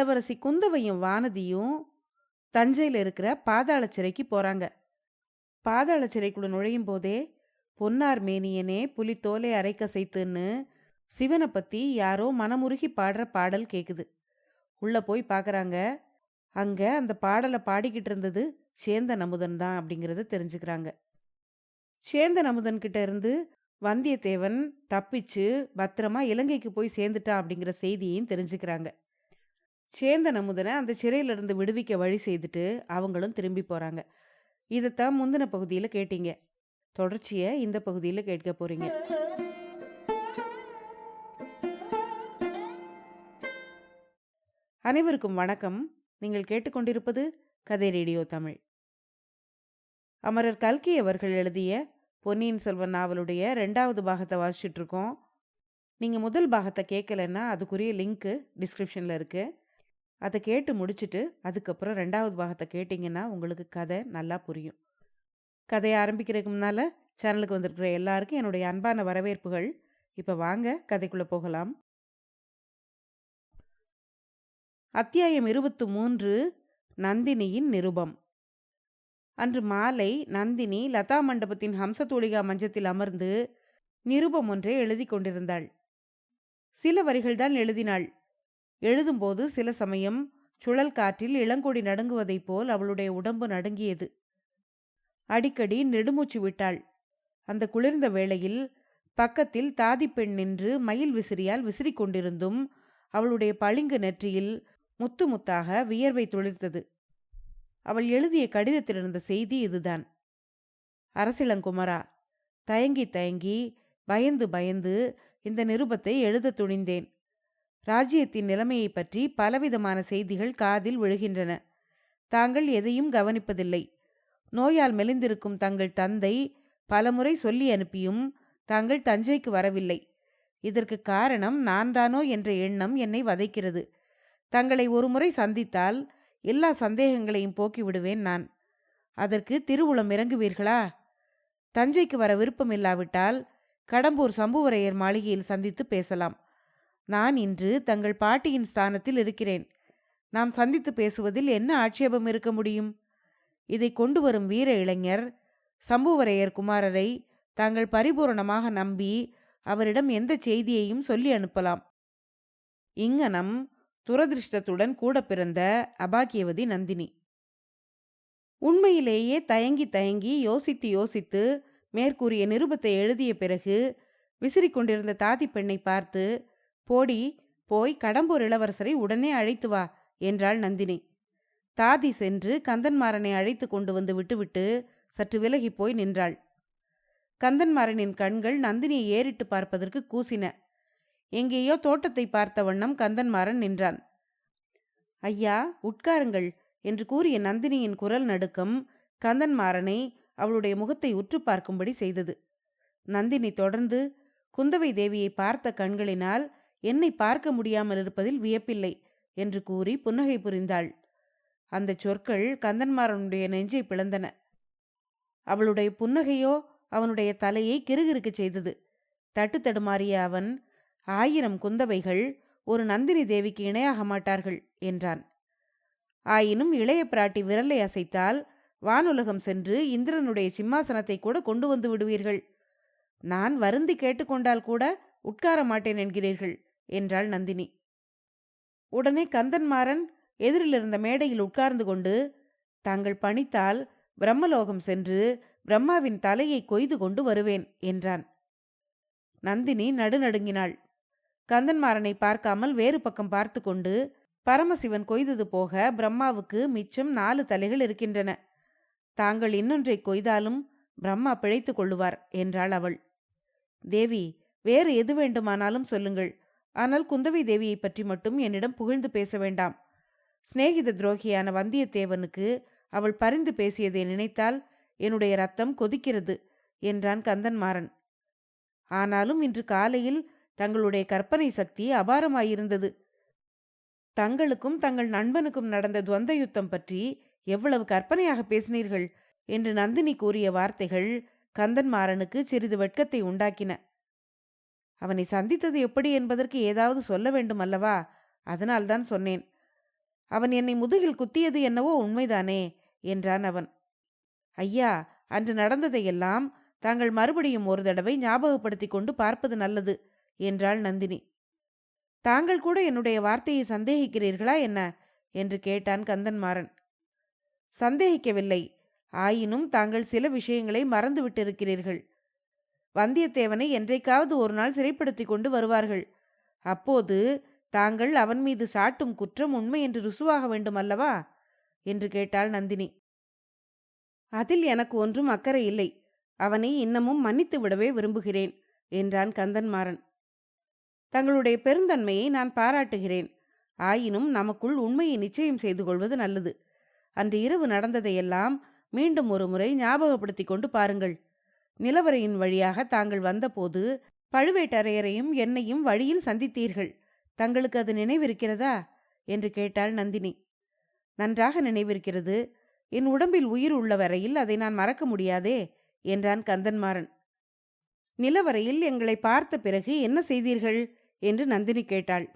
இளவரசி குந்தவையும் வானதியும் தஞ்சையில் இருக்கிற பாதாள சிறைக்கு போறாங்க. பாதாள சிறைக்குள்ள நுழையும் போதே பொன்னார் மேனியனே புலித்தோலை அரைக்கசைத்துன்னு சிவனை பத்தி யாரோ மனமுருகி பாடுற பாடல் கேக்குது. உள்ள போய் பார்க்கறாங்க. அங்க அந்த பாடலை பாடிக்கிட்டு இருந்தது சேந்தன் அமுதன் தான் அப்படிங்கறத தெரிஞ்சுக்கிறாங்க. சேந்தன் அமுதன் கிட்ட இருந்து வந்தியத்தேவன் தப்பிச்சு பத்திரமா இலங்கைக்கு போய் சேர்ந்துட்டான் அப்படிங்கிற செய்தியையும் தெரிஞ்சுக்கிறாங்க. சேந்தன் அமுதனை அந்த சிறையிலிருந்து விடுவிக்க வழி செய்துட்டு அவங்களும் திரும்பி போறாங்க. இதைத்தான் முந்தின பகுதியில கேட்டீங்க. தொடர்ச்சியை இந்த பகுதியில கேட்க போறீங்க. அனைவருக்கும் வணக்கம். நீங்கள் கேட்டுக்கொண்டிருப்பது கதை ரேடியோ தமிழ். அமரர் கல்கி அவர்கள் எழுதிய பொன்னியின் செல்வன் நாவலுடைய 2வது பாகத்தை வாசிச்சுட்டு இருக்கோம். நீங்க முதல் பாகத்தை கேட்கலன்னா அதுக்குரிய லிங்க்கு டிஸ்கிரிப்ஷன்ல இருக்கு. அதை கேட்டு முடிச்சுட்டு அதுக்கப்புறம் 2வது பாகத்தை கேட்டிங்கன்னா உங்களுக்கு கதை நல்லா புரியும். கதையை ஆரம்பிக்கிறதுக்கு முன்னால சேனலுக்கு வந்திருக்கிற எல்லாருக்கும் என்னுடைய அன்பான வரவேற்புகள். இப்போ வாங்க கதைக்குள்ள போகலாம். அத்தியாயம் 23, நந்தினியின் நிருபம். அன்று மாலை நந்தினி லதா மண்டபத்தின் ஹம்சதூளிகா மஞ்சத்தில் அமர்ந்து நிருபம் ஒன்றை எழுதி கொண்டிருந்தாள். சில வரிகள்தான் எழுதினாள். எழுதும்போது சில சமயம் சுழல் காற்றில் இளங்கொடி நடுங்குவதைப் போல் அவளுடைய உடம்பு நடுங்கியது. அடிக்கடி நெடுமூச்சு விட்டாள். அந்த குளிர்ந்த வேளையில் பக்கத்தில் தாதி பெண் நின்று மயில் விசிறியால் விசிறி கொண்டிருந்தும் அவளுடைய பளிங்கு நெற்றியில் முத்து முத்தாக வியர்வை துளிர்த்தது. அவள் எழுதிய கடிதத்தில் இருந்த செய்தி இதுதான். அரசிளங்குமரா, தயங்கி தயங்கி பயந்து பயந்து இந்த நிருபத்தை எழுத துணிந்தேன். ராஜ்யத்தின் நிலைமையை பற்றி பலவிதமான செய்திகள் காதில் விழுகின்றன. தாங்கள் எதையும் கவனிப்பதில்லை. நோயால் மெலிந்திருக்கும் தங்கள் தந்தை பலமுறை சொல்லி அனுப்பியும் தாங்கள் தஞ்சைக்கு வரவில்லை. இதற்கு காரணம் நான் தானோ என்ற எண்ணம் என்னை வதைக்கிறது. தங்களை ஒருமுறை சந்தித்தால் எல்லா சந்தேகங்களையும் போக்கிவிடுவேன் நான். அதற்கு திருவுளம் இறங்குவீர்களா? தஞ்சைக்கு வர விருப்பமில்லாவிட்டால் கடம்பூர் சம்புவரையர் மாளிகையில் சந்தித்து பேசலாம். நான் இன்று தங்கள் பாட்டியின் ஸ்தானத்தில் இருக்கிறேன். நாம் சந்தித்து பேசுவதில் என்ன ஆட்சேபம் இருக்க முடியும்? இதை கொண்டு வரும் வீர இளைஞர் சம்புவரையர் குமாரரை தாங்கள் பரிபூரணமாக நம்பி அவரிடம் எந்த செய்தியையும் சொல்லி அனுப்பலாம். இங்ஙனம் துரதிருஷ்டத்துடன் கூட பிறந்த அபாக்கியவதி நந்தினி. உண்மையிலேயே தயங்கி தயங்கி யோசித்து யோசித்து மேற்கூறிய நிருபத்தை எழுதிய பிறகு விசிறிக்கொண்டிருந்த தாதி பெண்ணை பார்த்து, போடி, போய் கடம்பூர் இளவரசரை உடனே அழைத்து வா என்றாள் நந்தினி. தாதி சென்று கந்தன்மாறனை அழைத்து கொண்டு வந்து விட்டுவிட்டு சற்று விலகி போய் நின்றாள். கந்தன்மாறனின் கண்கள் நந்தினியை ஏறிட்டு பார்ப்பதற்கு கூசின. எங்கேயோ தோட்டத்தை பார்த்த வண்ணம் கந்தன்மாறன் நின்றான். ஐயா, உட்காருங்கள் என்று கூறிய நந்தினியின் குரல் நடுக்கம் கந்தன்மாறனை அவளுடைய முகத்தை உற்று பார்க்கும்படி செய்தது. நந்தினி தொடர்ந்து, குந்தவை தேவியை பார்த்த கண்களினால் என்னை பார்க்க முடியாமல் இருப்பதில் வியப்பில்லை என்று கூறி புன்னகை புரிந்தாள். அந்த சொற்கள் கந்தன்மாறனுடைய நெஞ்சை பிளந்தன. அவளுடைய புன்னகையோ அவனுடைய தலையை கிறுகிறுக்க செய்தது. தட்டு தடுமாறிய அவன், 1000 குந்தவைகள் ஒரு நந்தினி தேவிக்கு இணையாக மாட்டார்கள் என்றான். ஆயினும் இளைய பிராட்டி விரலை அசைத்தால் வானுலகம் சென்று இந்திரனுடைய சிம்மாசனத்தை கூட கொண்டு வந்து விடுவீர்கள். நான் வருந்தி கேட்டுக்கொண்டால் கூட உட்கார மாட்டேன் என்கிறீர்கள் என்றாள் நந்தினி. உடனே கந்தன்மாறன் எதிரில் இருந்த மேடையில் உட்கார்ந்து கொண்டு, தாங்கள் பணித்தால் பிரம்மலோகம் சென்று பிரம்மாவின் தலையை கொய்து கொண்டு வருவேன் என்றான். நந்தினி நடுநடுங்கினாள். கந்தன்மாறனை பார்க்காமல் வேறு பக்கம் பார்த்து கொண்டு, பரமசிவன் கொய்தது போக பிரம்மாவுக்கு மிச்சம் 4 தலைகள் இருக்கின்றன. தாங்கள் இன்னொன்றை கொய்தாலும் பிரம்மா பிழைத்து கொள்ளுவார் என்றாள் அவள். தேவி, வேறு எது வேண்டுமானாலும் சொல்லுங்கள். ஆனால் குந்தவை தேவியை பற்றி மட்டும் என்னிடம் புகழ்ந்து பேச வேண்டாம். சிநேகித துரோகியான வந்தியத்தேவனுக்கு அவள் பரிந்து பேசியதை நினைத்தால் என்னுடைய ரத்தம் கொதிக்கிறது என்றான் கந்தன்மாறன். ஆனாலும் இன்று காலையில் தங்களுடைய கற்பனை சக்தி அபாரமாயிருந்தது. தங்களுக்கும் தங்கள் நண்பனுக்கும் நடந்த துவந்த யுத்தம் பற்றி எவ்வளவு கற்பனையாக பேசினீர்கள் என்று நந்தினி கூறிய வார்த்தைகள் கந்தன்மாறனுக்கு சிறிது வெட்கத்தை உண்டாக்கின. அவனை சந்தித்தது எப்படி என்பதற்கு ஏதாவது சொல்ல வேண்டும் அல்லவா? அதனால்தான் சொன்னேன். அவன் என்னை முதுகில் குத்தியது என்னவோ உண்மைதானே என்றான் அவன். ஐயா, அன்று நடந்ததையெல்லாம் தாங்கள் மறுபடியும் ஒரு தடவை ஞாபகப்படுத்தி கொண்டு பார்ப்பது நல்லது என்றாள் நந்தினி. தாங்கள் கூட என்னுடைய வார்த்தையை சந்தேகிக்கிறீர்களா என்ன என்று கேட்டான் கந்தன்மாறன். சந்தேகிக்கவில்லை. ஆயினும் தாங்கள் சில விஷயங்களை மறந்துவிட்டிருக்கிறீர்கள். வந்தியத்தேவனை என்றைக்காவது ஒரு நாள் சிறைப்படுத்தி கொண்டு வருவார்கள். அப்போது தாங்கள் அவன் மீது சாட்டும் குற்றம் உண்மை என்று ருசுவாக வேண்டும் அல்லவா என்று கேட்டாள் நந்தினி. அதில் எனக்கு ஒன்றும் அக்கறை இல்லை. அவனை இன்னமும் மன்னித்து விடவே விரும்புகிறேன் என்றான் கந்தன்மாறன். தங்களுடைய பெருந்தன்மையை நான் பாராட்டுகிறேன். ஆயினும் நமக்குள் உண்மையை நிச்சயம் செய்து கொள்வது நல்லது. அன்று இரவு நடந்ததையெல்லாம் மீண்டும் ஒரு முறை ஞாபகப்படுத்தி கொண்டு பாருங்கள். நிலவரையின் வழியாக தாங்கள் வந்தபோது பழுவேட்டரையரையும் என்னையும் வழியில் சந்தித்தீர்கள். தங்களுக்கு அது நினைவிருக்கிறதா என்று கேட்டாள் நந்தினி. நன்றாக நினைவிருக்கிறது. என் உடம்பில் உயிர் உள்ள வரையில் அதை நான் மறக்க முடியாதே என்றான் கந்தன்மாறன். நிலவரையில் எங்களை பார்த்த பிறகு என்ன செய்தீர்கள் என்று நந்தினி கேட்டாள்.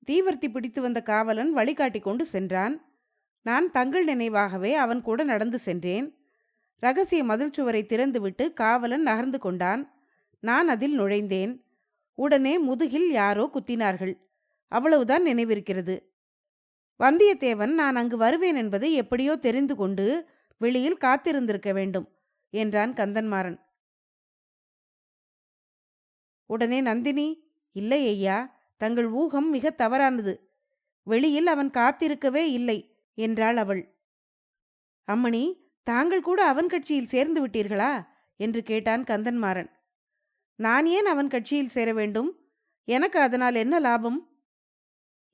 தீவர்த்தி பிடித்து வந்த காவலன் வழிகாட்டி கொண்டு சென்றான். நான் தங்கள் நினைவாகவே அவன் கூட நடந்து சென்றேன். ரகசிய மதில் சுவரை திறந்துவிட்டு காவலன் நகர்ந்து கொண்டான். நான் அதில் நுழைந்தேன். உடனே முதுகில் யாரோ குத்தினார்கள். அவ்வளவுதான் நினைவிருக்கிறது. வந்தியத்தேவன் நான் அங்கு வருவேன் என்பதை எப்படியோ தெரிந்து கொண்டு வெளியில் காத்திருந்திருக்க வேண்டும் என்றான் கந்தன்மாறன். உடனே நந்தினி, இல்லை ஐயா, தங்கள் ஊகம் மிக தவறானது. வெளியில் அவன் காத்திருக்கவே இல்லை என்றாள் அவள். அம்மணி, தாங்கள் கூட அவன் கட்சியில் சேர்ந்து விட்டீர்களா என்று கேட்டான் கந்தன்மாறன். நான் ஏன் அவன் கட்சியில் சேர வேண்டும்? எனக்கு அதனால் என்ன லாபம்?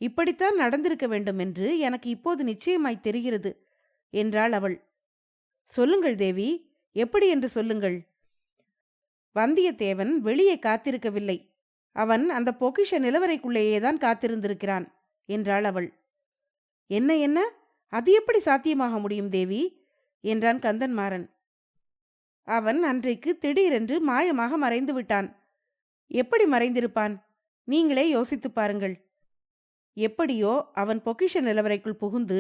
இப்படித்தான் நடந்திருக்க வேண்டும் என்று எனக்கு இப்போது நிச்சயமாய் தெரிகிறது என்றாள் அவள். சொல்லுங்கள் தேவி, எப்படி என்று சொல்லுங்கள். வந்தியத்தேவன் வெளியே காத்திருக்கவில்லை. அவன் அந்த பொக்கிஷ நிலவரைக்குள்ளேயேதான் காத்திருந்திருக்கிறான் என்றாள் அவள். என்ன என்ன, அது எப்படி சாத்தியமாக முடியும் தேவி என்றான் கந்தன்மாறன். அவன் அன்றைக்கு திடீரென்று மாயமாக மறைந்து விட்டான். எப்படி மறைந்திருப்பான்? நீங்களே யோசித்து பாருங்கள். எப்படியோ அவன் பொக்கிஷ நிலவரைக்குள் புகுந்து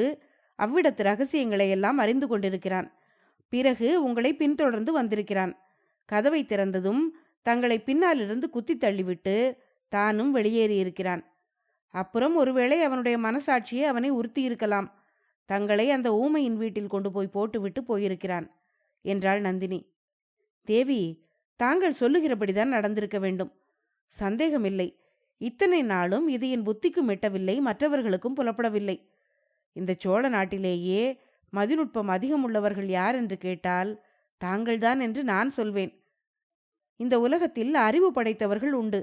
அவ்விடத்து ரகசியங்களை எல்லாம் அறிந்து கொண்டிருக்கிறான். பிறகு உங்களை பின்தொடர்ந்து வந்திருக்கிறான். கதவை திறந்ததும் தங்களை பின்னாலிருந்து குத்தி தள்ளிவிட்டு தானும் வெளியேறியிருக்கிறான். அப்புறம் ஒருவேளை அவனுடைய மனசாட்சியே அவனை உறுத்தியிருக்கலாம். தங்களை அந்த ஊமையின் வீட்டில் கொண்டு போய் போட்டுவிட்டு போயிருக்கிறான் என்றாள் நந்தினி. தேவி, தாங்கள் சொல்லுகிறபடிதான் நடந்திருக்க வேண்டும். சந்தேகமில்லை. இத்தனை நாளும் இது என் புத்திக்கும் எட்டவில்லை, மற்றவர்களுக்கும் புலப்படவில்லை. இந்த சோழ நாட்டிலேயே மதிநுட்பம் அதிகம் உள்ளவர்கள் யார் என்று கேட்டால் தாங்கள்தான் என்று நான் சொல்வேன். இந்த உலகத்தில் அறிவு படைத்தவர்கள் உண்டு,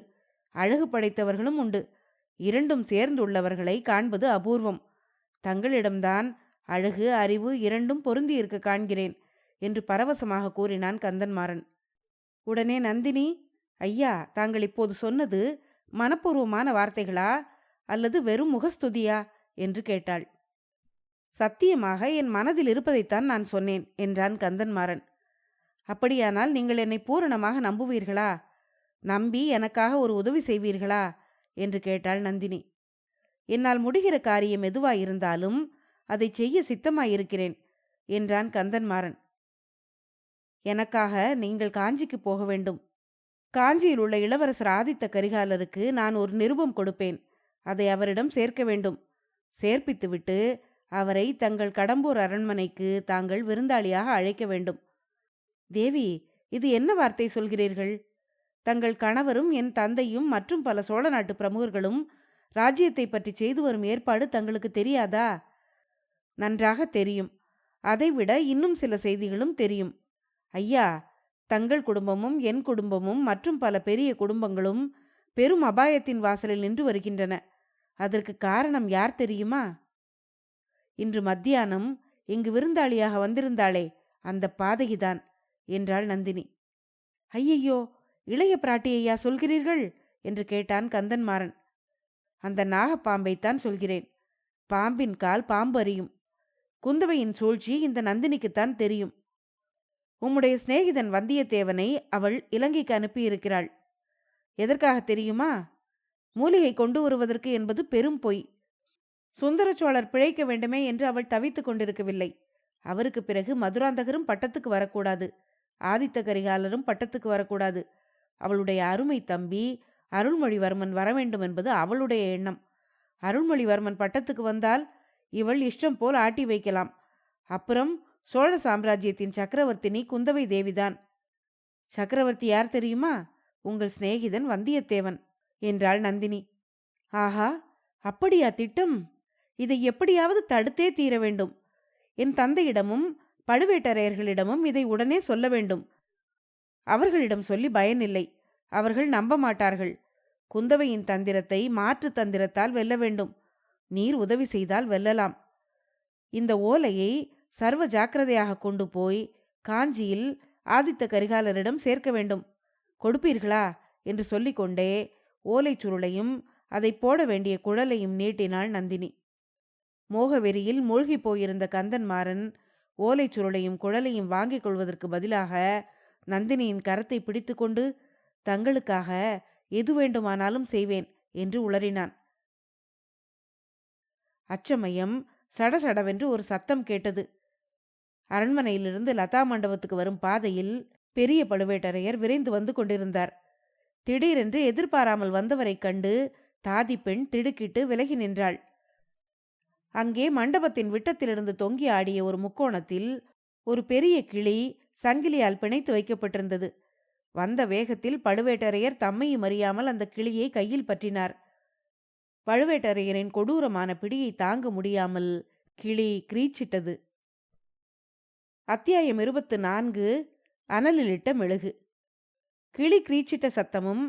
அழகு படைத்தவர்களும் உண்டு. இரண்டும் சேர்ந்துள்ளவர்களை காண்பது அபூர்வம். தங்களிடம்தான் அழகு அறிவு இரண்டும் பொருந்தி இருக்க காண்கிறேன் என்று பரவசமாக கூறினான் கந்தன்மாறன். உடனே நந்தினி, ஐயா, தாங்கள் இப்போது சொன்னது மனப்பூர்வமான வார்த்தைகளா அல்லது வெறும் முகஸ்துதியா என்று கேட்டாள். சத்தியமாக என் மனதில் இருப்பதைத்தான் நான் சொன்னேன் என்றான் கந்தன்மாறன். அப்படியானால் நீங்கள் என்னை பூரணமாக நம்புவீர்களா? நம்பி எனக்காக ஒரு உதவி செய்வீர்களா என்று கேட்டாள் நந்தினி. என்னால் முடிகிற காரியம் எதுவாயிருந்தாலும் அதை செய்ய சித்தமாயிருக்கிறேன் என்றான் கந்தன்மாறன். எனக்காக நீங்கள் காஞ்சிக்கு போக வேண்டும். காஞ்சியில் உள்ள இளவரசர் ஆதித்த கரிகாலருக்கு நான் ஒரு நிருபம் கொடுப்பேன். அதை அவரிடம் சேர்க்க வேண்டும். சேர்ப்பித்துவிட்டு அவரை தங்கள் கடம்பூர் அரண்மனைக்கு தாங்கள் விருந்தாளியாக அழைக்க வேண்டும். தேவி, இது என்ன வார்த்தை சொல்கிறீர்கள்? தங்கள் கணவரும் என் தந்தையும் மற்றும் பல சோழ நாட்டு பிரமுகர்களும் ராஜ்யத்தை பற்றி செய்து வரும் ஏற்பாடு தங்களுக்கு தெரியாதா? நன்றாக தெரியும். அதைவிட இன்னும் சில செய்திகளும் தெரியும். ஐயா, தங்கள் குடும்பமும் என் குடும்பமும் மற்றும் பல பெரிய குடும்பங்களும் பெரும் அபாயத்தின் வாசலில் நின்று வருகின்றன. அதற்கு காரணம் யார் தெரியுமா? இன்று மத்தியானம் இங்கு விருந்தாளியாக வந்திருந்தாளே அந்த பாதகிதான் என்றாள் நந்தினி. ஐயையோ, இளைய பிராட்டியையா சொல்கிறீர்கள் என்று கேட்டான் கந்தன்மாறன். அந்த நாகப்பாம்பைத்தான் சொல்கிறேன். பாம்பின் கால் பாம்பு அறியும். குந்தவையின் சூழ்ச்சி இந்த நந்தினிக்குத்தான் தெரியும். உம்முடைய சிநேகிதன் வந்தியத்தேவனை அவள் இலங்கைக்கு அனுப்பியிருக்கிறாள். எதற்காக தெரியுமா? மூலிகை கொண்டு வருவதற்கு என்பது பெரும் பொய். சுந்தர சோழர் பிழைக்க வேண்டுமே என்று அவள் தவித்துக் கொண்டிருக்கவில்லை. அவருக்கு பிறகு மதுராந்தகரும் பட்டத்துக்கு வரக்கூடாது, ஆதித்த கரிகாலரும் பட்டத்துக்கு வரக்கூடாது. அவளுடைய அருமை தம்பி அருள்மொழிவர்மன் வரவேண்டும் என்பது அவளுடைய எண்ணம். அருள்மொழிவர்மன் பட்டத்துக்கு வந்தால் இவள் இஷ்டம் போல் ஆட்டி வைக்கலாம். அப்புறம் சோழ சாம்ராஜ்யத்தின் சக்கரவர்த்தினி குந்தவை தேவிதான். சக்கரவர்த்தி யார் தெரியுமா? உங்கள் சிநேகிதன் வந்தியத்தேவன் என்றாள் நந்தினி. ஆஹா, அப்படியா திட்டம்? இதை எப்படியாவது தடுத்தே தீர வேண்டும். என் தந்தையிடமும் பழுவேட்டரையர்களிடமும் இதை உடனே சொல்ல வேண்டும். அவர்களிடம் சொல்லி பயனில்லை, அவர்கள் நம்ப மாட்டார்கள். குந்தவையின் தந்திரத்தை மாற்று தந்திரத்தால் வெல்ல வேண்டும். நீர் உதவி செய்தால் வெல்லலாம். இந்த ஓலையை சர்வ ஜாக்கிரதையாக கொண்டு போய் காஞ்சியில் ஆதித்த கரிகாலரிடம் சேர்க்க வேண்டும். கொடுப்பீர்களா என்று சொல்லிக்கொண்டே ஓலை சுருளையும் அதை போட வேண்டிய குழலையும் நீட்டினாள் நந்தினி. மோகவெறியில் மூழ்கி போயிருந்த கந்தன்மாறன் ஓலை சுருளையும் குழலையும் வாங்கிக் கொள்வதற்கு பதிலாக நந்தினியின் கரத்தை பிடித்து கொண்டு, தங்களுக்காக எது வேண்டுமானாலும் செய்வேன் என்று உளறினான். அச்சமயம் சடசடவென்று ஒரு சத்தம் கேட்டது. அரண்மனையிலிருந்து லதா மண்டபத்துக்கு வரும் பாதையில் பெரிய பழுவேட்டரையர் விரைந்து வந்து கொண்டிருந்தார். திடீரென்று எதிர்பாராமல் வந்தவரைக் கண்டு தாதி பெண் திடுக்கிட்டு விலகி நின்றாள். அங்கே மண்டபத்தின் விட்டத்திலிருந்து தொங்கி ஆடிய ஒரு முக்கோணத்தில் ஒரு பெரிய கிளி சங்கிலியால் பிணைத்து வைக்கப்பட்டிருந்தது. வந்த வேகத்தில் பழுவேட்டரையர் தம்மையும் அறியாமல் அந்த கிளியை கையில் பற்றினார். பழுவேட்டரையரின் கொடூரமான பிடியை தாங்க முடியாமல் கிளி கிரீச்சிட்டது. அத்தியாயம் 24. அனலிலிட்ட மெழுகு. கிளி கிரீச்சிட்ட சத்தமும்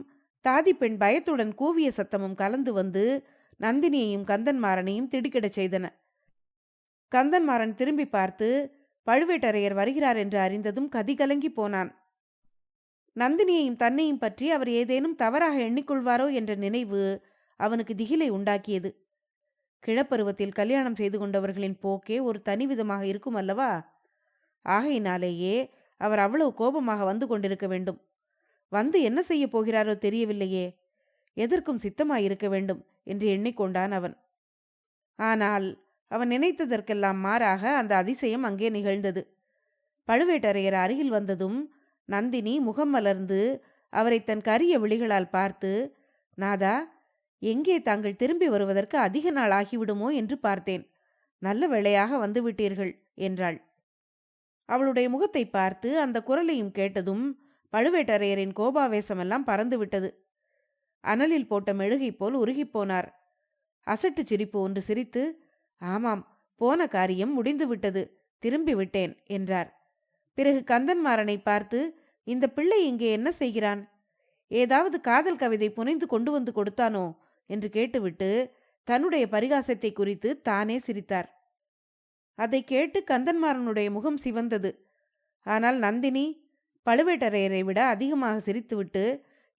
தாதி பெண் பயத்துடன் கூவிய சத்தமும் கலந்து வந்து நந்தினியையும் கந்தன்மாறனையும் திடுக்கிடச் செய்தன. கந்தன்மாறன் திரும்பி பார்த்து பழுவேட்டரையர் வருகிறார் என்று அறிந்ததும் கதிகலங்கி போனான். நந்தினியையும் தன்னையும் பற்றி அவர் ஏதேனும் தவறாக எண்ணிக்கொள்வாரோ என்ற நினைவு அவனுக்கு திகிலை உண்டாக்கியது. கிழப்பருவத்தில் கல்யாணம் செய்து கொண்டவர்களின் போக்கே ஒரு தனிவிதமாக இருக்கும் அல்லவா? ஆகையினாலேயே அவர் அவ்வளவு கோபமாக வந்து கொண்டிருக்க வேண்டும். வந்து என்ன செய்ய போகிறாரோ தெரியவில்லையே, எதற்கும் சித்தமாயிருக்க வேண்டும் என்று எண்ணிக்கொண்டான் அவன். ஆனால் அவன் நினைத்ததற்கெல்லாம் மாறாக அந்த அதிசயம் அங்கே நிகழ்ந்தது. பழுவேட்டரையர் அருகில் வந்ததும் நந்தினி முகம் மலர்ந்து அவரை தன் கரிய விழிகளால் பார்த்து, நாதா, எங்கே தாங்கள் திரும்பி வருவதற்கு அதிக நாள் ஆகிவிடுமோ என்று பார்த்தேன். நல்ல வேளையாக வந்துவிட்டீர்கள் என்றாள். அவளுடைய முகத்தை பார்த்து அந்த குரலையும் கேட்டதும் பழுவேட்டரையரின் கோபாவேசமெல்லாம் பறந்துவிட்டது. அனலில் போட்ட மெழுகை போல் உருகிப்போனார். அசட்டு சிரிப்பு ஒன்று சிரித்து, ஆமாம், போன காரியம் முடிந்துவிட்டது, திரும்பி விட்டேன் என்றார். பிறகு கந்தன்மாறனை பார்த்து, இந்த பிள்ளை இங்கே என்ன செய்கிறான்? ஏதாவது காதல் கவிதை புனைந்து கொண்டு வந்து கொடுத்தானோ என்று கேட்டுவிட்டு தன்னுடைய பரிகாசத்தை குறித்து தானே சிரித்தார். அதை கேட்டு கந்தன்மாறனுடைய முகம் சிவந்தது. ஆனால் நந்தினி பழுவேட்டரையரை விட அதிகமாக சிரித்துவிட்டு,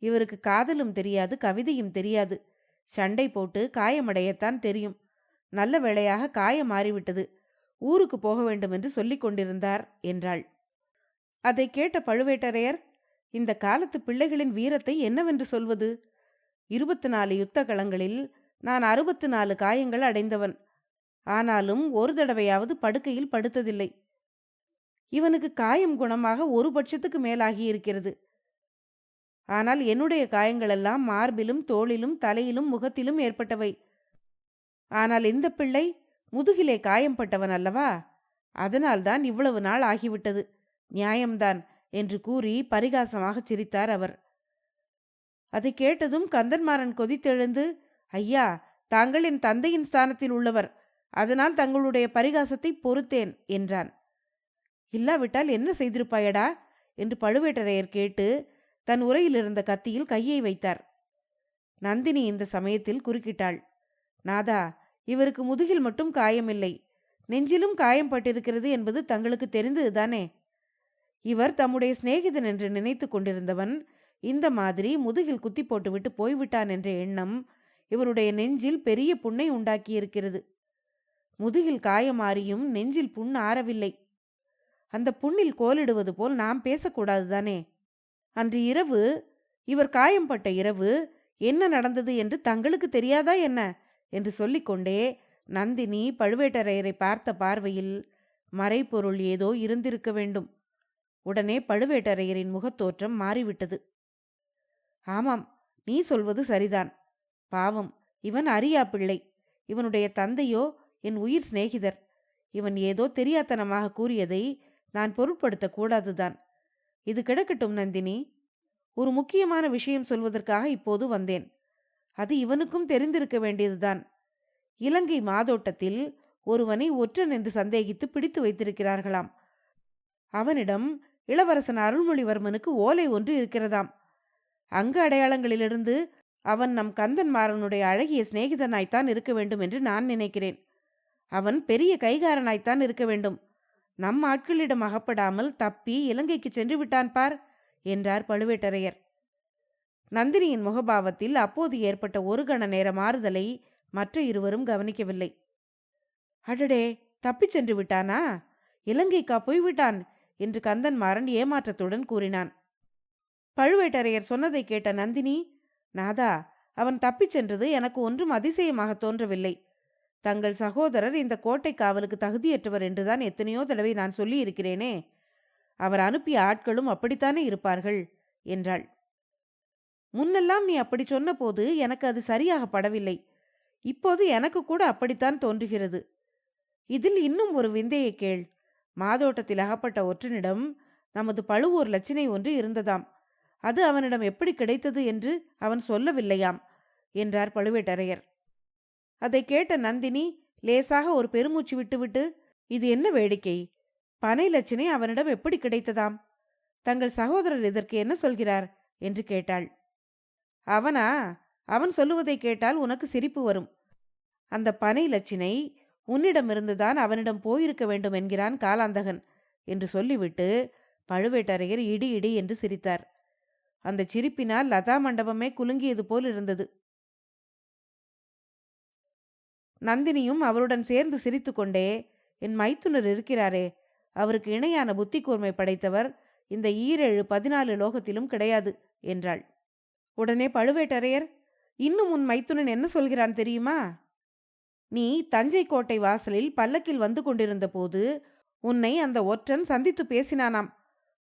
இவருக்கு காதலும் தெரியாது, கவிதையும் தெரியாது, சண்டை போட்டு காயமடையத்தான் தெரியும். நல்ல வேளையாக காயம் மாறிவிட்டது, ஊருக்கு போக வேண்டும் என்று சொல்லிக் கொண்டிருந்தார் என்றாள். அதை கேட்ட பழுவேட்டரையர், இந்த காலத்து பிள்ளைகளின் வீரத்தை என்னவென்று சொல்வது? 24 யுத்த களங்களில் நான் 64 காயங்கள் அடைந்தவன். ஆனாலும் ஒரு தடவையாவது படுக்கையில் படுத்ததில்லை. இவனுக்கு காயம் குணமாக ஒரு பட்சத்துக்கு மேலாகியிருக்கிறது. ஆனால் என்னுடைய காயங்களெல்லாம் மார்பிலும் தோளிலும் தலையிலும் முகத்திலும் ஏற்பட்டவை. ஆனால் இந்த பிள்ளை முதுகிலே காயம்பட்டவன் அல்லவா? அதனால்தான் இவ்வளவு நாள் ஆகிவிட்டது. நியாயம்தான் என்று கூறி பரிகாசமாக சிரித்தார் அவர். அதை கேட்டதும் கந்தன்மாறன் கொதித்தெழுந்து, ஐயா, தாங்கள் என் தந்தையின் ஸ்தானத்தில் உள்ளவர், அதனால் தங்களுடைய பரிகாசத்தை பொறுத்தேன் என்றான். இல்லாவிட்டால் என்ன செய்திருப்பாயடா என்று பழுவேட்டரையர் கேட்டு தன் உரையில் இருந்த கத்தியில் கையை வைத்தார். நந்தினி இந்த சமயத்தில் குறுக்கிட்டாள். நாதா, இவருக்கு முதுகில் மட்டும் காயமில்லை, நெஞ்சிலும் காயம் பட்டிருக்கிறது என்பது தங்களுக்கு தெரிந்ததுதானே? இவர் தம்முடைய சிநேகிதன் என்று நினைத்து கொண்டிருந்தவன் இந்த மாதிரி முதுகில் குத்தி போட்டுவிட்டு போய்விட்டான் என்ற எண்ணம் இவருடைய நெஞ்சில் பெரிய புண்ணை உண்டாக்கியிருக்கிறது. முதுகில் காயமாறியும் நெஞ்சில் புண் ஆறவில்லை. அந்த புண்ணில் கோலிடுவது போல் நாம் பேசக்கூடாதுதானே? அன்று இரவு, இவர் காயம்பட்ட இரவு என்ன நடந்தது என்று தங்களுக்கு தெரியாதா என்ன என்று சொல்லிக்கொண்டே நந்தினி பழுவேட்டரையரை பார்த்த பார்வையில் மறைபொருள் ஏதோ இருந்திருக்க வேண்டும். உடனே பழுவேட்டரையரின் முகத்தோற்றம் மாறிவிட்டது. ஆமாம், நீ சொல்வது சரிதான். பாவம், இவன் அரியா பிள்ளை. இவனுடைய தந்தையோ என் உயிர் சிநேகிதர். இவன் ஏதோ தெரியாத்தனமாக கூறியதை நான் பொருட்படுத்தக் கூடாதுதான். இது கிடக்கட்டும் நந்தினி. ஒரு முக்கியமான விஷயம் சொல்வதற்காக இப்போது வந்தேன். அது இவனுக்கும் தெரிந்திருக்க வேண்டியதுதான். இலங்கை மாதோட்டத்தில் ஒருவனை ஒற்றன் என்று சந்தேகித்து பிடித்து வைத்திருக்கிறார்களாம். அவனிடம் இளவரசன் அருள்மொழிவர்மனுக்கு ஓலை ஒன்று இருக்கிறதாம். அங்கு அடையாளங்களிலிருந்து அவன் நம் கந்தன்மாறனுடைய அழகிய சிநேகிதனாய்த்தான் இருக்க வேண்டும் என்று நான் நினைக்கிறேன். அவன் பெரிய கைகாரனாய்த்தான் இருக்க வேண்டும். நம் ஆட்களிடம் அகப்படாமல் தப்பி இலங்கைக்கு சென்று விட்டான் பார் என்றார் பழுவேட்டரையர். நந்தினியின் முகபாவத்தில் அப்போது ஏற்பட்ட ஒரு கண நேர மாறுதலை மற்ற இருவரும் கவனிக்கவில்லை. அடடே, தப்பிச் சென்று விட்டானா? இலங்கைக்கா போய்விட்டான் என்று கந்தன்மாறன் ஏமாற்றத்துடன் கூறினான். பழுவேட்டரையர் சொன்னதை கேட்ட நந்தினி, நாதா, அவன் தப்பிச் சென்றது எனக்கு ஒன்றும் அதிசயமாக தோன்றவில்லை. தங்கள் சகோதரர் இந்த கோட்டை காவலுக்கு தகுதியற்றவர் என்றுதான் எத்தனையோ தடவை நான் சொல்லி இருக்கிறேனே. அவர் அனுப்பிய ஆட்களும் அப்படித்தானே இருப்பார்கள் என்றாள். முன்னெல்லாம் நீ அப்படி சொன்னபோது எனக்கு அது சரியாக படவில்லை. இப்போது எனக்கு கூட அப்படித்தான் தோன்றுகிறது. இதில் இன்னும் ஒரு விந்தையை கேள். மாதோட்டத்தில் அகப்பட்ட ஒற்றனிடம் நமது பழுவூர் லட்சணை ஒன்று இருந்ததாம். அது அவனிடம் எப்படி கிடைத்தது என்று அவன் சொல்லவில்லையாம் என்றார் பழுவேட்டரையர். அதை கேட்ட நந்தினி லேசாக ஒரு பெருமூச்சு விட்டுவிட்டு, இது என்ன வேடிக்கை? பனை லட்சணை அவனிடம் எப்படி கிடைத்ததாம்? தங்கள் சகோதரர் இதற்கு என்ன சொல்கிறார் என்று கேட்டாள். அவனா? அவன் சொல்லுவதை கேட்டால் உனக்கு சிரிப்பு வரும். அந்த பனை லட்சினை உன்னிடமிருந்துதான் அவனிடம் போயிருக்க வேண்டும் என்கிறான் காலாந்தகன் என்று சொல்லிவிட்டு பழுவேட்டரையர் இடி இடி என்று சிரித்தார். அந்த சிரிப்பினால் லதா மண்டபமே குலுங்கியது போல் இருந்தது. நந்தினியும் அவருடன் சேர்ந்து சிரித்து கொண்டே, என் மைத்துனர் இருக்கிறாரே, அவருக்கு இணையான புத்தி கூர்மை படைத்தவர் இந்த 14 லோகத்திலும் கிடையாது என்றாள். உடனே பழுவேட்டரையர், இன்னும் உன் மைத்துனன் என்ன சொல்கிறான் தெரியுமா? நீ தஞ்சை கோட்டை வாசலில் பல்லக்கில் வந்து கொண்டிருந்த போது உன்னை அந்த ஒற்றன் சந்தித்து பேசினானாம்.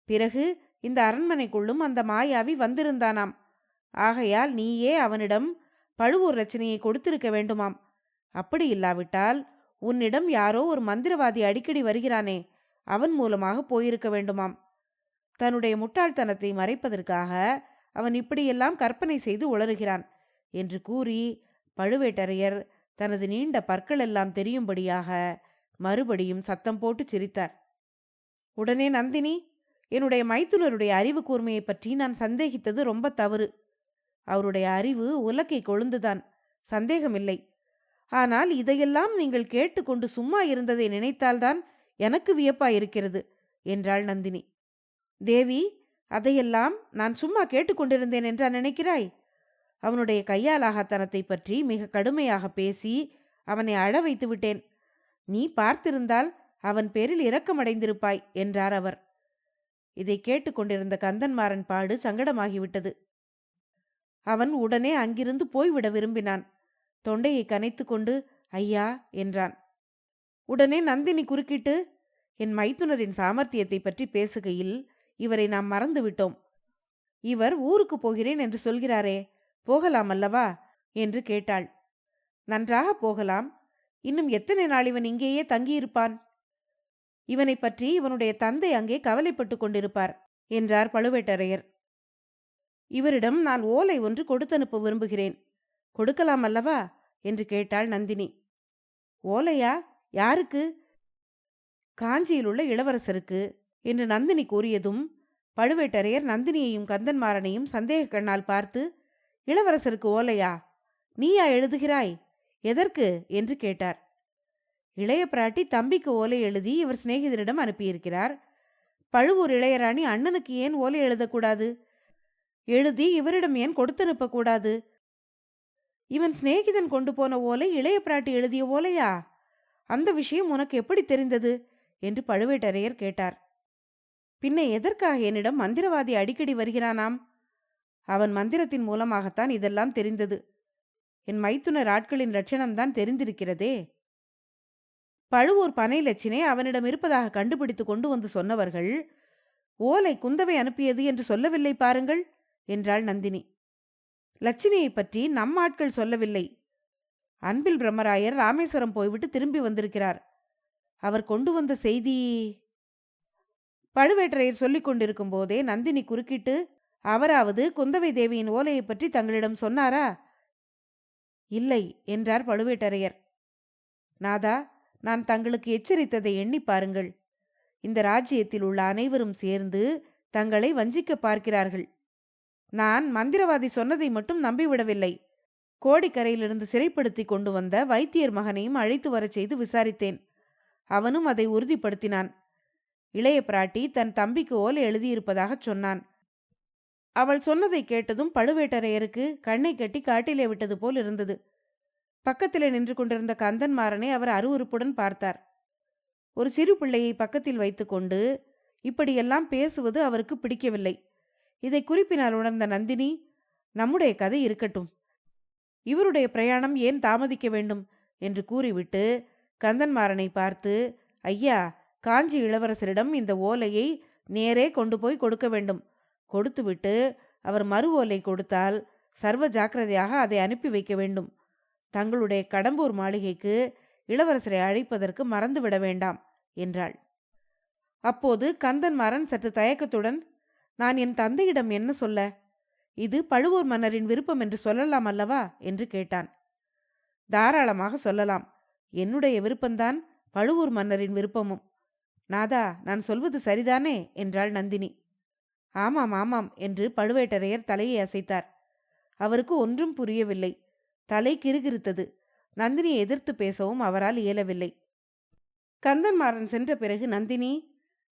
பிறகு இந்த அரண்மனைக்குள்ளும் அந்த மாயாவி வந்திருந்தானாம். ஆகையால் நீயே அவனிடம் பழுவூர் ரச்சனையை கொடுத்திருக்க வேண்டுமாம். அப்படி இல்லாவிட்டால் உன்னிடம் யாரோ ஒரு மந்திரவாதி அடிக்கடி வருகிறானே, அவன் மூலமாக போயிருக்க வேண்டுமாம். தன்னுடைய முட்டாள்தனத்தை மறைப்பதற்காக அவன் இப்படியெல்லாம் கற்பனை செய்து உளறுகிறான் என்று கூறி பழுவேட்டரையர் தனது நீண்ட பற்கள் எல்லாம் தெரியும்படியாக மறுபடியும் சத்தம் போட்டு சிரித்தார். உடனே நந்தினி, என்னுடைய மைத்துனருடைய அறிவு கூர்மையை பற்றி நான் சந்தேகித்தது ரொம்ப தவறு. அவருடைய அறிவு உலக்கை கொழுந்துதான், சந்தேகமில்லை. ஆனால் இதையெல்லாம் நீங்கள் கேட்டுக்கொண்டு சும்மா இருந்ததை நினைத்தால்தான் எனக்கு வியப்பாயிருக்கிறது என்றாள் நந்தினி. தேவி, அதையெல்லாம் நான் சும்மா கேட்டுக்கொண்டிருந்தேன் என்றா நினைக்கிறாய்? அவனுடைய கையாலாகத்தனத்தை பற்றி மிக கடுமையாக பேசி அவனை அழ வைத்து விட்டேன். நீ பார்த்திருந்தால் அவன் பேரில் இரக்கமடைந்திருப்பாய் என்றார் அவர். இதை கேட்டுக்கொண்டிருந்த கந்தன்மாறன் பாடு சங்கடமாகிவிட்டது. அவன் உடனே அங்கிருந்து போய்விட விரும்பினான். தொண்டையை கனைத்து கொண்டு ஐயா என்றான். உடனே நந்தினி குறுக்கிட்டு, என் மைத்துனரின் சாமர்த்தியத்தை பற்றி பேசுகையில் இவரை நாம் மறந்துவிட்டோம். இவர் ஊருக்கு போகிறேன் என்று சொல்கிறாரே, போகலாம் அல்லவா என்று கேட்டாள். நன்றாக போகலாம். இன்னும் எத்தனை நாள் இவன் இங்கேயே தங்கியிருப்பான்? இவனை பற்றி இவனுடைய தந்தை அங்கே கவலைப்பட்டு கொண்டிருப்பார் என்றார் பழுவேட்டரையர். இவரிடம் நான் ஓலை ஒன்று கொடுத்தனுப்ப விரும்புகிறேன். கொடுக்கலாம் அல்லவா என்று கேட்டாள் நந்தினி. ஓலையா? யாருக்கு? காஞ்சியில் உள்ள இளவரசருக்கு என்று நந்தினி கூறியதும் பழுவேட்டரையர் நந்தினியையும் கந்தன்மாறனையும் சந்தேக கண்ணால் பார்த்து, இளவரசருக்கு ஓலையா? நீயா எழுதுகிறாய்? எதற்கு என்று கேட்டார். இளைய பிராட்டி தம்பிக்கு ஓலை எழுதி இவர் சிநேகிதரிடம் அனுப்பியிருக்கிறார். பழுவூர் இளையராணி அண்ணனுக்கு ஏன் ஓலை எழுதக்கூடாது? எழுதி இவரிடம் ஏன் கொடுத்தனுப்பக்கூடாது? இவன் சிநேகிதன் கொண்டு போன ஓலை இளைய பிராட்டி எழுதிய ஓலையா? அந்த விஷயம் உனக்கு எப்படி தெரிந்தது என்று பழுவேட்டரையர் கேட்டார். பின்ன எதற்காக என்னிடம் மந்திரவாதி அடிக்கடி வருகிறானாம்? அவன் மந்திரத்தின் மூலமாகத்தான் இதெல்லாம் தெரிந்தது. என் மைத்துனர் ஆட்களின் லட்சணம்தான் தெரிந்திருக்கிறதே பழுவூர் பனை லட்சினை அவனிடம் இருப்பதாக கண்டுபிடித்து கொண்டு வந்து சொன்னவர்கள் ஓலை குந்தவை அனுப்பியது என்று சொல்லவில்லை பாருங்கள் என்றாள் நந்தினி. லட்சினியை பற்றி நம் ஆட்கள் சொல்லவில்லை. அன்பில் பிரம்மராயர் ராமேஸ்வரம் போய்விட்டு திரும்பி வந்திருக்கிறார். அவர் கொண்டு வந்த செய்தி. பழுவேட்டரையர் சொல்லிக் கொண்டிருக்கும் போதே நந்தினி குறுக்கிட்டு, அவராவது குந்தவை தேவியின் ஓலையை பற்றி தங்களிடம் சொன்னாரா? இல்லை என்றார் பழுவேட்டரையர். நாதா, நான் தங்களுக்கு எச்சரித்ததை எண்ணி பாருங்கள். இந்த ராஜ்யத்தில் உள்ள அனைவரும் சேர்ந்து தங்களை வஞ்சிக்க பார்க்கிறார்கள். நான் மந்திரவாதி சொன்னதை மட்டும் நம்பிவிடவில்லை. கோடிக்கரையிலிருந்து சிறைப்படுத்தி கொண்டு வந்த வைத்தியர் மகனையும் அழைத்து வரச் செய்து விசாரித்தேன். அவனும் அதை உறுதிப்படுத்தினான். இளைய பிராட்டி தன் தம்பிக்கு ஓலை எழுதியிருப்பதாகச் சொன்னான். அவள் சொன்னதை கேட்டதும் பழுவேட்டரையருக்கு கண்ணை கட்டி காட்டிலே விட்டது போல் இருந்தது. பக்கத்திலே நின்று கொண்டிருந்த கந்தன்மாறனை அவர் அருவருப்புடன் பார்த்தார். ஒரு சிறு பிள்ளையை பக்கத்தில் வைத்துக்கொண்டு இப்படியெல்லாம் பேசுவது அவருக்கு பிடிக்கவில்லை. இதை குறிப்பினால் உணர்ந்த நந்தினி, நம்முடைய கதை இருக்கட்டும், இவருடைய பிரயாணம் ஏன் தாமதிக்க வேண்டும் என்று கூறிவிட்டு கந்தன்மாறனை பார்த்து, ஐயா, காஞ்சி இளவரசரிடம் இந்த ஓலையை நேரே கொண்டு போய் கொடுக்க வேண்டும். கொடுத்துவிட்டு அவர் மறு ஓலை கொடுத்தால் சர்வ ஜாக்கிரதையாக அதை அனுப்பி வைக்க வேண்டும். தங்களுடைய கடம்பூர் மாளிகைக்கு இளவரசரை அழைப்பதற்கு மறந்துவிட வேண்டாம் என்றாள். அப்போது கந்தன்மாறன் சற்று தயக்கத்துடன், நான் என் தந்தையிடம் என்ன சொல்ல? இது பழுவூர் மன்னரின் விருப்பம் என்று சொல்லலாம் அல்லவா என்று கேட்டான். தாராளமாக சொல்லலாம். என்னுடைய விருப்பம்தான் பழுவூர் மன்னரின் விருப்பமும். நாதா, நான் சொல்வது சரிதானே என்றாள் நந்தினி. ஆமாம் ஆமாம் என்று பழுவேட்டரையர் தலையை அசைத்தார். அவருக்கு ஒன்றும் புரியவில்லை. தலை கிறுகிறுத்தது. நந்தினியை எதிர்த்து பேசவும் அவரால் இயலவில்லை. கந்தன்மாறன் சென்ற பிறகு நந்தினி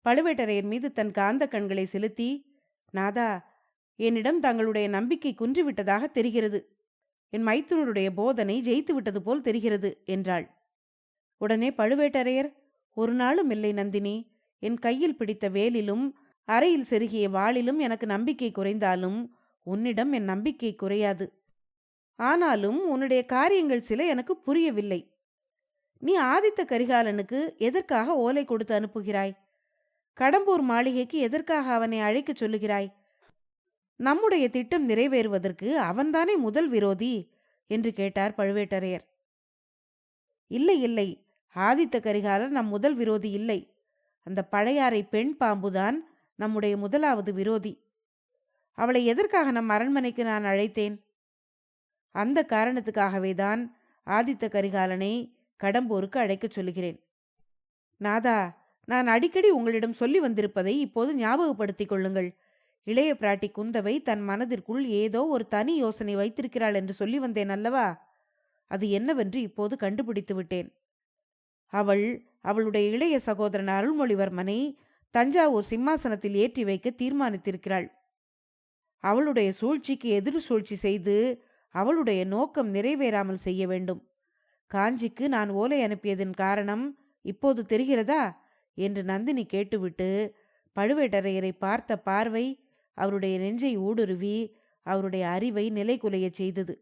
பழுவேட்டரையர் மீது தன் காந்த கண்களை செலுத்தி, நாதா, என்னிடம் தங்களுடைய நம்பிக்கை குன்றிவிட்டதாக தெரிகிறது. என் மைத்துனருடைய போதனை ஜெயித்து விட்டது போல் தெரிகிறது என்றாள். உடனே பழுவேட்டரையர், ஒரு நாளும் இல்லை நந்தினி. என் கையில் பிடித்த வேலிலும் அறையில் செருகிய வாளிலும் எனக்கு நம்பிக்கை குறைந்தாலும் உன்னிடம் என் நம்பிக்கை குறையாது. ஆனாலும் உன்னுடைய காரியங்கள் சில எனக்கு புரியவில்லை. நீ ஆதித்த கரிகாலனுக்கு எதற்காக ஓலை கொடுத்து அனுப்புகிறாய்? கடம்பூர் மாளிகைக்கு எதற்காக அவனை அழைக்கச் சொல்லுகிறாய்? நம்முடைய திட்டம் நிறைவேறுவதற்கு அவன்தானே முதல் விரோதி என்று கேட்டார் பழுவேட்டரையர். இல்லை இல்லை, ஆதித்த கரிகாலர் நம் முதல் விரோதி இல்லை. அந்த பழையாறை பெண் பாம்புதான் நம்முடைய முதலாவது விரோதி. அவளை எதற்காக நம் அரண்மனைக்கு நான் அழைத்தேன்? அந்த காரணத்துக்காகவேதான் ஆதித்த கரிகாலனை கடம்பூருக்கு அழைக்கச் சொல்லுகிறேன். நாதா, நான் அடிக்கடி உங்களிடம் சொல்லி வந்திருப்பதை இப்போது ஞாபகப்படுத்திக் கொள்ளுங்கள். இளைய பிராட்டி குந்தவை தன் மனதிற்குள் ஏதோ ஒரு தனி யோசனை வைத்திருக்கிறாள் என்று சொல்லி வந்தேன் அல்லவா? அது என்னவென்று இப்போது கண்டுபிடித்து விட்டேன். அவளுடைய இளைய சகோதரன் அருள்மொழிவர்மனை தஞ்சாவூர் சிம்மாசனத்தில் ஏற்றி வைக்க தீர்மானித்திருக்கிறாள். அவளுடைய சூழ்ச்சிக்கு எதிர் சூழ்ச்சி செய்து அவளுடைய நோக்கம் நிறைவேறாமல் செய்ய வேண்டும். காஞ்சிக்கு நான் ஓலை அனுப்பியதன் காரணம் இப்போது தெரிகிறதா என்று நந்தினி கேட்டுவிட்டு பழுவேட்டரையரை பார்த்த பார்வை அவருடைய நெஞ்சை ஊடுருவி அவருடைய அறிவை நிலைகுலையச் செய்தது.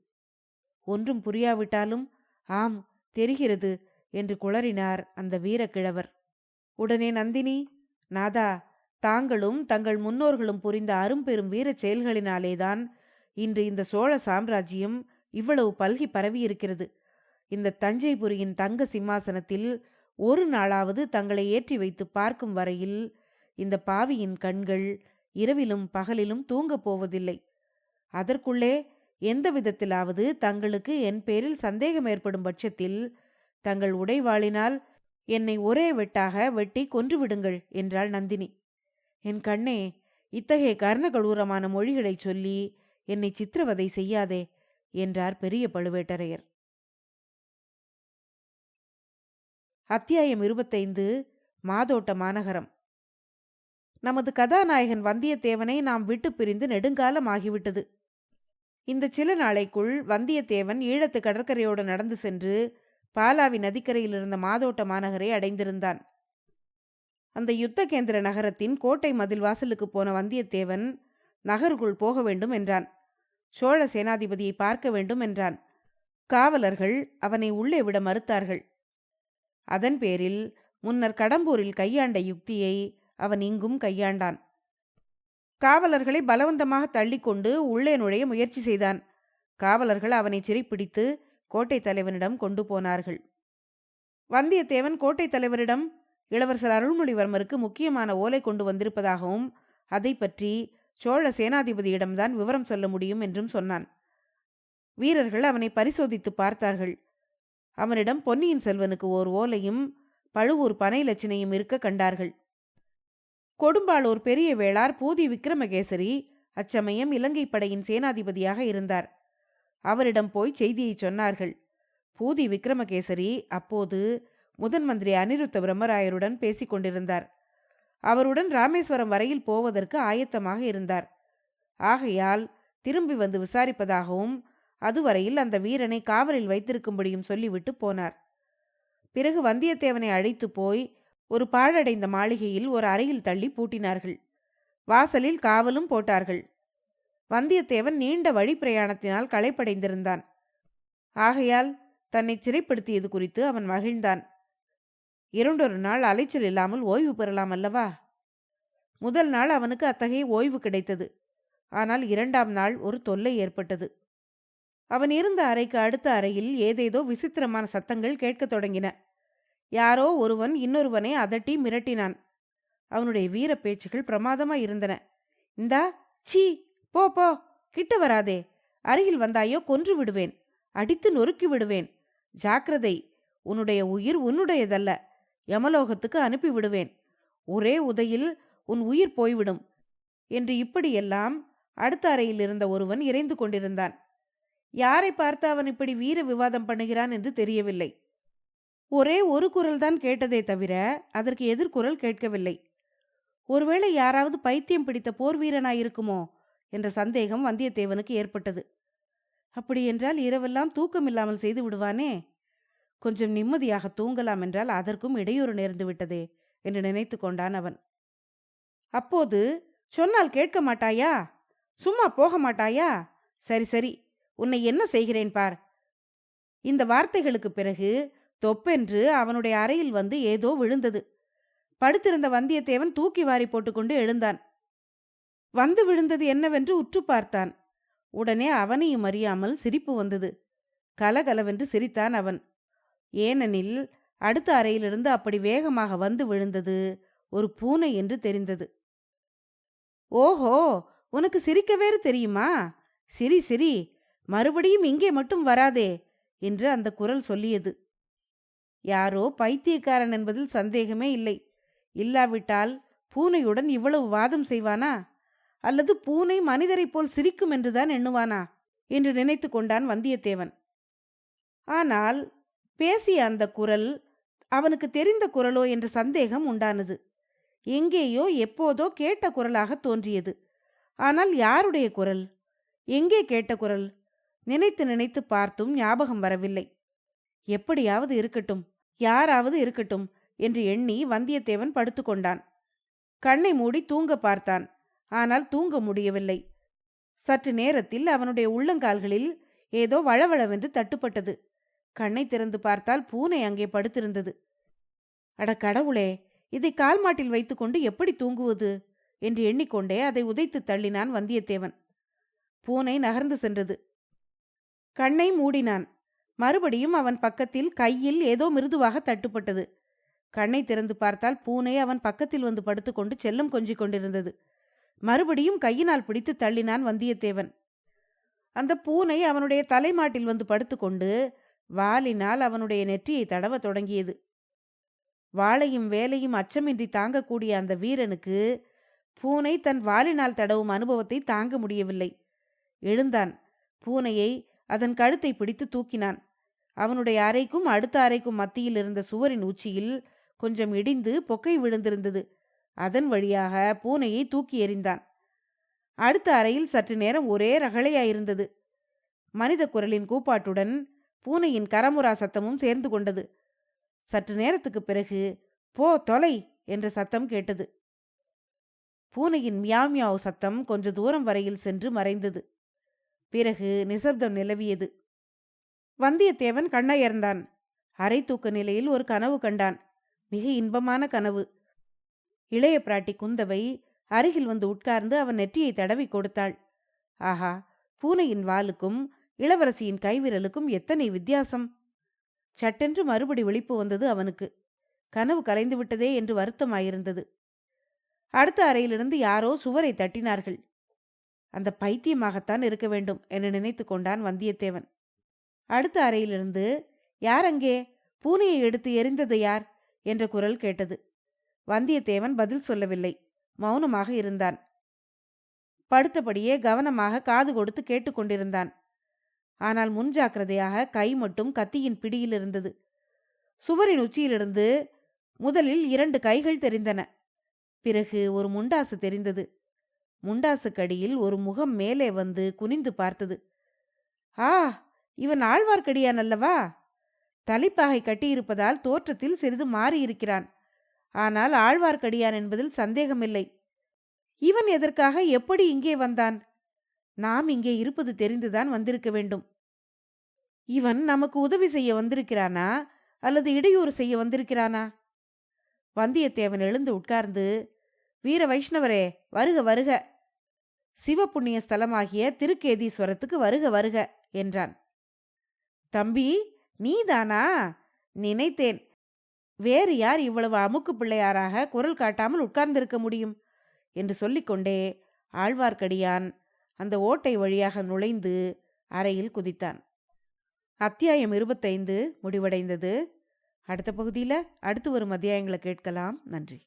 ஒன்றும் புரியாவிட்டாலும் ஆம், தெரிகிறது என்று குளறினார் அந்த வீரக்கிழவர். உடனே நந்தினி, நாதா, தாங்களும் தங்கள் முன்னோர்களும் புரிந்த அரும்பெரும் வீரச் செயல்களினாலேதான் இன்று இந்த சோழ சாம்ராஜ்யம் இவ்வளவு பல்கி பரவியிருக்கிறது. இந்த தஞ்சைபுரியின் தங்க சிம்மாசனத்தில் ஒரு நாளாவது தங்களை ஏற்றி வைத்து பார்க்கும் வரையில் இந்த பாவியின் கண்கள் இரவிலும் பகலிலும் தூங்கப் போவதில்லை. அதற்குள்ளே எந்த விதத்திலாவது தங்களுக்கு என் பேரில் சந்தேகம் ஏற்படும் பட்சத்தில் தங்கள் உடைவாளினால் என்னை ஒரே வெட்டாக வெட்டி கொன்றுவிடுங்கள் என்றாள் நந்தினி. என் கண்ணே, இத்தகைய கர்ணகடூரமான மொழிகளைச் சொல்லி என்னை சித்திரவதை செய்யாதே என்றார் பெரிய பழுவேட்டரையர். அத்தியாயம் 25. மாதோட்ட மாநகரம். நமது கதாநாயகன் வந்தியத்தேவனை நாம் விட்டு பிரிந்து நெடுங்காலம் ஆகிவிட்டது. இந்த சில நாளைக்குள் வந்தியத்தேவன் ஈழத்து கடற்கரையோடு நடந்து சென்று பாலாவி நதிக்கரையில் இருந்த மாதோட்ட மாநகரை அடைந்திருந்தான். அந்த யுத்த கேந்திர நகரத்தின் கோட்டை மதில் வாசலுக்கு போன வந்தியத்தேவன் நகருக்குள் போக வேண்டும் என்றான். சோழ சேனாதிபதியை பார்க்க வேண்டும் என்றான். காவலர்கள் அவனை உள்ளே விட மறுத்தார்கள். அதன் பேரில் முன்னர் கடம்பூரில் கையாண்ட யுக்தியை அவன் இங்கும் கையாண்டான். காவலர்களை பலவந்தமாக தள்ளிக்கொண்டு உள்ளே நுழைய முயற்சி செய்தான். காவலர்கள் அவனை சிறைப்பிடித்து கோட்டை தலைவனிடம் கொண்டு போனார்கள். வந்தியத்தேவன் கோட்டை தலைவரிடம் இளவரசர் அருள்மொழிவர்மருக்கு முக்கியமான ஓலை கொண்டு வந்திருப்பதாகவும் அதை பற்றி சோழ சேனாதிபதியிடம்தான் விவரம் சொல்ல முடியும் என்றும் சொன்னான். வீரர்கள் அவனை பரிசோதித்து பார்த்தார்கள். அவனிடம் பொன்னியின் செல்வனுக்கு ஓர் ஓலையும் பழுவூர் பனை லட்சணையும் இருக்க கண்டார்கள். கொடும்பாளூர் பெரிய வேளார் பூதி விக்ரமகேசரி அச்சமயம் இலங்கை படையின் சேனாதிபதியாக இருந்தார். அவரிடம் போய் செய்தியை சொன்னார்கள். பூதி விக்ரமகேசரி அப்போது முதன் மந்திரி அனிருத்த பிரம்மராயருடன் பேசிக் கொண்டிருந்தார். அவருடன் ராமேஸ்வரம் வரையில் போவதற்கு ஆயத்தமாக இருந்தார். ஆகையால் திரும்பி வந்து விசாரிப்பதாகவும் அதுவரையில் அந்த வீரனை காவலில் வைத்திருக்கும்படியும் சொல்லிவிட்டு போனார். பிறகு வந்தியத்தேவனை அழைத்து போய் ஒரு பாழடைந்த மாளிகையில் ஒரு அறையில் தள்ளி பூட்டினார்கள். வாசலில் காவலும் போட்டார்கள். வந்தியத்தேவன் நீண்ட வழி பிரயாணத்தினால் களைப்படைந்திருந்தான். ஆகையால் தன்னை சிறைப்படுத்தியது குறித்து அவன் மகிழ்ந்தான். இரண்டொரு நாள் அலைச்சல் இல்லாமல் ஓய்வு பெறலாம் அல்லவா? முதல் நாள் அவனுக்கு அத்தகைய ஓய்வு கிடைத்தது. ஆனால் இரண்டாம் நாள் ஒரு தொல்லை ஏற்பட்டது. அவன் இருந்த அறைக்கு அடுத்த அறையில் ஏதேதோ விசித்திரமான சத்தங்கள் கேட்கத் தொடங்கின. யாரோ ஒருவன் இன்னொருவனை அதட்டி மிரட்டினான். அவனுடைய வீர பேச்சுகள் பிரமாதமாய் இருந்தன. இந்தா, சீ, போ போ, கிட்ட வராதே, அருகில் வந்தாயோ கொன்று விடுவேன், அடித்து நொறுக்கி விடுவேன், ஜாக்கிரதை, உன்னுடைய உயிர் உன்னுடையதல்ல, யமலோகத்துக்கு அனுப்பி விடுவேன், ஒரே உதையில் உன் உயிர் போய்விடும் என்று இப்படியெல்லாம் அடுத்த அறையில் இருந்த ஒருவன் இறைந்து கொண்டிருந்தான். யாரை பார்த்து அவன் இப்படி வீர விவாதம் பண்ணுகிறான் என்று தெரியவில்லை. ஒரே ஒரு குரல்தான் கேட்டதே தவிர அதற்கு எதிர்குரல் கேட்கவில்லை. ஒருவேளை யாராவது பைத்தியம் பிடித்த போர் வீரனாயிருக்குமோ என்ற சந்தேகம் வந்தியத்தேவனுக்கு ஏற்பட்டது. அப்படியென்றால் இரவெல்லாம் தூக்கமில்லாமல் செய்து விடுவானே. கொஞ்சம் நிம்மதியாக தூங்கலாம் என்றால் அதற்கும் இடையூறு நேர்ந்து விட்டதே என்று நினைத்து கொண்டான் அவன். அப்போது, சொன்னால் கேட்க மாட்டாயா? சும்மா போக மாட்டாயா? சரி சரி, உன்னை என்ன செய்கிறேன் பார். இந்த வார்த்தைகளுக்கு பிறகு தொப்பென்று அவனுடைய அறையில் வந்து ஏதோ விழுந்தது. படுத்திருந்த வந்தியத்தேவன் தூக்கி வாரி போட்டுக்கொண்டு எழுந்தான். வந்து விழுந்தது என்னவென்று உற்று பார்த்தான். உடனே அவனையும் அறியாமல் சிரிப்பு வந்தது. கலகலவென்று சிரித்தான் அவன். ஏனெனில் அடுத்த அறையிலிருந்து அப்படி வேகமாக வந்து விழுந்தது ஒரு பூனை என்று தெரிந்தது. ஓஹோ, உனக்கு சிரிக்க வேறு தெரியுமா? சிரி சிரி, மறுபடியும் இங்கே மட்டும் வராதே என்று அந்த குரல் சொல்லியது. யாரோ பைத்தியக்காரன் என்பதில் சந்தேகமே இல்லை. இல்லாவிட்டால் பூனையுடன் இவ்வளவு வாதம் செய்வானா? அல்லது பூனை மனிதரைப் போல் சிரிக்கும் என்றுதான் எண்ணுவானா என்று நினைத்து கொண்டான் வந்தியத்தேவன். ஆனால் பேசிய அந்த குரல் அவனுக்கு தெரிந்த குரலோ என்ற சந்தேகம் உண்டானது. எங்கேயோ எப்போதோ கேட்ட குரலாக தோன்றியது. ஆனால் யாருடைய குரல்? எங்கே கேட்ட குரல்? நினைத்து நினைத்து பார்த்தும் ஞாபகம் வரவில்லை. எப்படியாவது இருக்கட்டும், யாராவது இருக்கட்டும் என்று எண்ணி வந்தியத்தேவன் படுத்துக்கொண்டான். கண்ணை மூடி தூங்க பார்த்தான். ஆனால் தூங்க முடியவில்லை. சற்று நேரத்தில் அவனுடைய உள்ளங்கால்களில் ஏதோ வழவழவென்று தட்டுப்பட்டது. கண்ணை திறந்து பார்த்தால் பூனை அங்கே படுத்திருந்தது. அட கடவுளே, இதை கால் மாட்டில் வைத்துக்கொண்டு எப்படி தூங்குவது என்று எண்ணிக்கொண்டே அதை உதைத்து தள்ளினான் வந்தியத்தேவன். பூனை நகர்ந்து சென்றது. கண்ணை மூடினான். மறுபடியும் அவன் பக்கத்தில் கையில் ஏதோ மிருதுவாக தட்டுப்பட்டது. கண்ணை திறந்து பார்த்தால் பூனை அவன் பக்கத்தில் வந்து படுத்துக்கொண்டு செல்லம் கொஞ்சிக் கொண்டிருந்தது. மறுபடியும் கையினால் பிடித்து தள்ளினான் வந்தியத்தேவன். அந்த பூனை அவனுடைய தலைமாட்டில் வந்து படுத்துக்கொண்டு வாலினால் அவனுடைய நெற்றியை தடவ தொடங்கியது. வாளையும் வேலையும் அச்சமின்றி தாங்கக்கூடிய அந்த வீரனுக்கு பூனை தன் வாலினால் தடவும் அனுபவத்தை தாங்க முடியவில்லை. எழுந்தான். பூனையை அதன் கழுத்தை பிடித்து தூக்கினான். அவனுடைய அறைக்கும் அடுத்த அறைக்கும் மத்தியில் இருந்த சுவரின் உச்சியில் கொஞ்சம் இடிந்து பொக்கை விழுந்திருந்தது. அதன் வழியாக பூனையை தூக்கி எறிந்தான். அடுத்த அறையில் சற்று நேரம் ஒரே ரகளையாயிருந்தது. மனித குரலின் கூப்பாட்டுடன் பூனையின் கரமுரா சத்தமும் சேர்ந்து கொண்டது. சற்று நேரத்துக்கு பிறகு போ தொலை என்ற சத்தம் கேட்டது. பூனையின் மியாவ் மியாவ் சத்தம் கொஞ்ச தூரம் வரையில் சென்று மறைந்தது. பிறகு நிசப்தம் நிலவியது. வந்தியத்தேவன் கண்ணயர்ந்தான். அரை தூக்க நிலையில் ஒரு கனவு கண்டான். மிக இன்பமான கனவு. இளைய பிராட்டி குந்தவை அருகில் வந்து உட்கார்ந்து அவன் நெற்றியை தடவி கொடுத்தாள். ஆஹா, பூனையின் வாலுக்கும் இளவரசியின் கைவிரலுக்கும் எத்தனை வித்தியாசம்! சட்டென்று மறுபடி விழிப்பு வந்தது அவனுக்கு. கனவு கலைந்து விட்டதே என்று வருத்தமாயிருந்தது. அடுத்த அறையிலிருந்து யாரோ சுவரை தட்டினார்கள். அந்த பைத்தியமாகத்தான் இருக்க வேண்டும் என்று நினைத்து கொண்டான் வந்தியத்தேவன். அடுத்த அறையிலிருந்து, யார் அங்கே? பூனையை எடுத்து எறிந்தது யார் என்ற குரல் கேட்டது. வந்தியத்தேவன் பதில் சொல்லவில்லை. மௌனமாக இருந்தான். படுத்தபடியே கவனமாக காது கொடுத்து கேட்டுக்கொண்டிருந்தான். ஆனால் முன்ஜாக்கிரதையாக கை மட்டும் கத்தியின் பிடியில் இருந்தது. சுவரின் உச்சியிலிருந்து முதலில் 2 கைகள் தெரிந்தன. பிறகு ஒரு முண்டாசு தெரிந்தது. முண்டாசுக்கடியில் ஒரு முகம் மேலே வந்து குனிந்து பார்த்தது. ஆ, இவன் ஆழ்வார்க்கடியான் அல்லவா? தலைப்பாகை கட்டியிருப்பதால் தோற்றத்தில் சிறிது மாறியிருக்கிறான். ஆனால் ஆழ்வார்க்கடியான் என்பதில் சந்தேகமில்லை. இவன் எதற்காக எப்படி இங்கே வந்தான்? நாம் இங்கே இருப்பது தெரிந்துதான் வந்திருக்க வேண்டும். இவன் நமக்கு உதவி செய்ய வந்திருக்கிறானா அல்லது இடையூறு செய்ய வந்திருக்கிறானா? வந்தியத்தேவன் எழுந்து உட்கார்ந்து, வீர வைஷ்ணவரே, வருக வருக, சிவபுண்ணிய ஸ்தலமாகிய திருக்கேதீஸ்வரத்துக்கு வருக வருக என்றான். தம்பி, நீதானா? நினைத்தேன். வேறு யார் இவ்வளவு அமுக்கு பிள்ளையாராக குரல் காட்டாமல் உட்கார்ந்திருக்க முடியும் என்று சொல்லிக்கொண்டே ஆழ்வார்க்கடியான் அந்த ஓட்டை வழியாக நுழைந்து அறையில் குதித்தான். அத்தியாயம் 25 முடிவடைந்தது. அடுத்த பகுதியில் அடுத்து வரும் அத்தியாயங்களை கேட்கலாம். நன்றி.